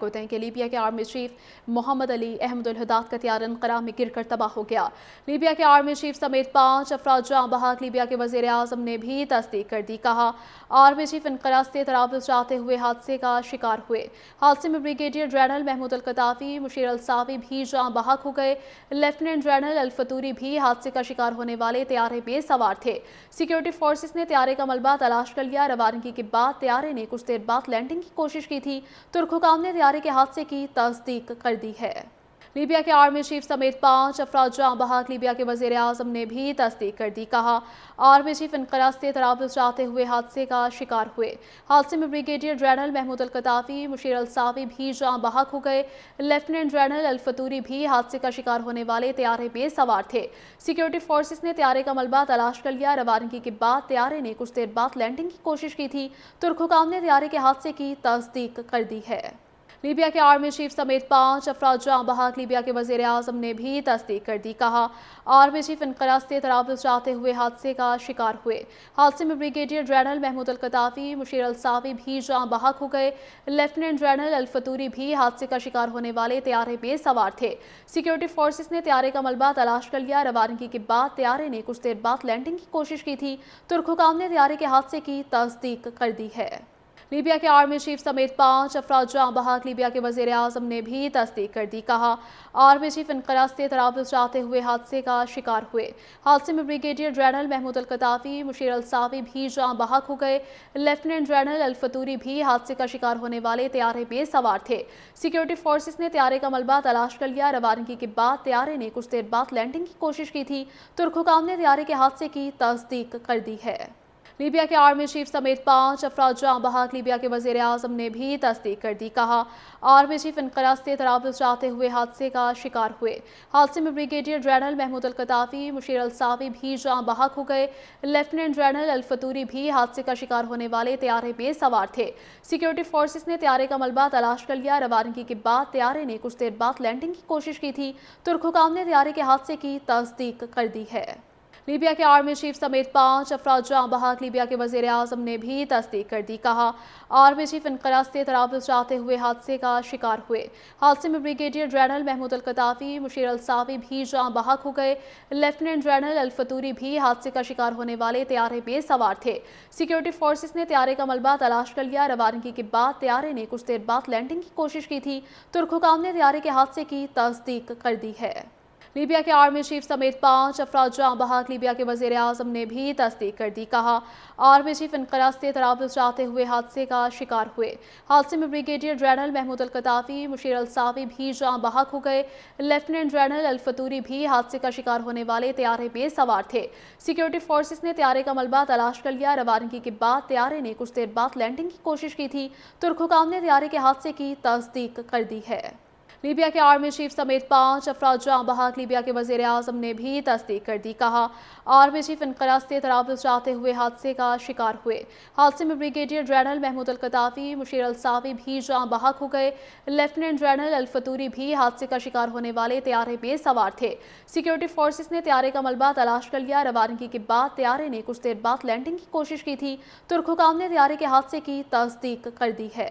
ہوتے ہیں کہ لیبیا کے آرمی چیف محمد علی احمد الہداد کا طیارہ انقرہ میں گر کر تباہ ہو گیا۔ لیبیا کے آرمی چیف سمیت 5 افراد جاں بحق لیبیا کے وزیر اعظم نے بھی تصدیق کر دی۔ کہا آرمی چیف انقرہ سے طرابلس جاتے ہوئے حادثے کا شکار ہوئے۔ حادثے میں بریگیڈیئر جنرل محمود القطافی، مشیر الصافی بھی جاں بحق ہو گئے۔ لیفٹیننٹ جنرل الفطوری بھی حادثے کا شکار ہونے والے طیارے میں سوار تھے۔ سیکیورٹی فورسز نے طیارے کا ملبہ تلاش کر لیا۔ روانگی کے بعد طیارے نے کچھ دیر بعد لینڈنگ کی کوشش کی تھی۔ ترک حکام نے طیارے کے حادثے کی تصدیق کر دی ہے۔ لیبیا کے آرمی چیف سمیت 5 افراد جاں بحق لیبیا کے وزیر اعظم نے بھی تصدیق کر دی۔ کہا آرمی چیف انقرہ سے طرابلس جاتے ہوئے حادثے کا شکار ہوئے۔ حادثے میں بریگیڈیئر جنرل محمود القطافی، مشیر الصافی بھی جاں بحق ہو گئے۔ لیفٹیننٹ جنرل الفطوری بھی حادثے کا شکار ہونے والے طیارے میں سوار تھے۔ سیکیورٹی فورسز نے طیارے کا ملبہ تلاش کر لیا۔ روانگی کے بعد طیارے نے کچھ دیر بعد لینڈنگ کی کوشش کی تھی۔ ترک حکام نے طیارے کے حادثے کی تصدیق کر دی ہے۔ لیبیا کے آرمی چیف سمیت 5 افراد جاں بحق لیبیا کے وزیر اعظم نے بھی تصدیق کر دی۔ کہا آرمی چیف انقرہ سے طرابلس جاتے ہوئے حادثے کا شکار ہوئے۔ حادثے میں بریگیڈیئر جنرل محمود القطافی، مشیر الصافی بھی جاں بحق ہو گئے۔ لیفٹیننٹ جنرل الفطوری بھی حادثے کا شکار ہونے والے طیارے میں سوار تھے۔ سیکیورٹی فورسز نے طیارے کا ملبہ تلاش کر لیا۔ روانگی کے بعد طیارے نے کچھ دیر بعد لینڈنگ کی کوشش کی تھی۔ ترک حکام نے طیارے کے حادثے کی تصدیق کر دی ہے۔ لیبیا کے آرمی چیف سمیت 5 افراد جاں بحق لیبیا کے وزیر اعظم نے بھی تصدیق کر دی۔ کہا آرمی چیف انقرہ سے طرابلس جاتے ہوئے حادثے کا شکار ہوئے۔ حادثے میں بریگیڈیئر جنرل محمود القطافی، مشیر الصافی بھی جاں بحق ہو گئے۔ لیفٹیننٹ جنرل الفطوری بھی حادثے کا شکار ہونے والے طیارے میں سوار تھے۔ سیکیورٹی فورسز نے طیارے کا ملبہ تلاش کر لیا۔ روانگی کے بعد طیارے نے کچھ دیر بعد لینڈنگ کی کوشش کی تھی۔ ترک حکام نے طیارے کے حادثے کی تصدیق کر دی ہے۔ لیبیا کے آرمی چیف سمیت 5 افراد جاں بحق لیبیا کے وزیر اعظم نے بھی تصدیق کر دی۔ کہا آرمی چیف انقرہ سے طرابلس جاتے ہوئے حادثے کا شکار ہوئے۔ حادثے میں بریگیڈیئر جنرل محمود القطافی، مشیر الصافی بھی جاں بحق ہو گئے۔ لیفٹیننٹ جنرل الفطوری بھی حادثے کا شکار ہونے والے طیارے میں سوار تھے۔ سیکیورٹی فورسز نے طیارے کا ملبہ تلاش کر لیا۔ روانگی کے بعد طیارے نے کچھ دیر بعد لینڈنگ کی کوشش کی تھی۔ ترک حکام نے طیارے کے حادثے کی تصدیق کر دی ہے۔ لیبیا کے آرمی چیف سمیت 5 افراد جاں بحق لیبیا کے وزیر اعظم نے بھی تصدیق کر دی۔ کہا آرمی چیف انقرہ سے طرابلس جاتے ہوئے حادثے کا شکار ہوئے۔ حادثے میں بریگیڈیئر جنرل محمود القطافی، مشیر الصافی بھی جاں بحق ہو گئے۔ لیفٹیننٹ جنرل الفطوری بھی حادثے کا شکار ہونے والے طیارے میں سوار تھے۔ سیکیورٹی فورسز نے طیارے کا ملبہ تلاش کر لیا۔ روانگی کے بعد طیارے نے کچھ دیر بعد لینڈنگ کی کوشش کی تھی۔ ترک حکام نے طیارے کے حادثے کی تصدیق کر دی ہے۔ لیبیا کے آرمی چیف سمیت 5 افراد جاں بحق لیبیا کے وزیر اعظم نے بھی تصدیق کر دی۔ کہا آرمی چیف انقرہ سے طرابلس جاتے ہوئے حادثے کا شکار ہوئے۔ حادثے میں بریگیڈیئر جنرل محمود القطافی، مشیر الصافی بھی جاں بحق ہو گئے۔ لیفٹیننٹ جنرل الفطوری بھی حادثے کا شکار ہونے والے طیارے میں سوار تھے۔ سیکیورٹی فورسز نے طیارے کا ملبہ تلاش کر لیا۔ روانگی کے بعد طیارے نے کچھ دیر بعد لینڈنگ کی کوشش کی تھی۔ ترک حکام نے طیارے کے حادثے کی تصدیق کر دی ہے۔ لیبیا کے آرمی چیف سمیت 5 افراد جاں بحق لیبیا کے وزیر اعظم نے بھی تصدیق کر دی۔ کہا آرمی چیف انقرہ سے طرابلس جاتے ہوئے حادثے کا شکار ہوئے۔ حادثے میں بریگیڈیئر جنرل محمود القطافی، مشیر الصافی بھی جاں بحق ہو گئے۔ لیفٹیننٹ جنرل الفطوری بھی حادثے کا شکار ہونے والے طیارے میں سوار تھے۔ سیکیورٹی فورسز نے طیارے کا ملبہ تلاش کر لیا۔ روانگی کے بعد طیارے نے کچھ دیر بعد لینڈنگ کی کوشش کی تھی۔ ترک حکام نے طیارے کے حادثے کی تصدیق کر دی ہے۔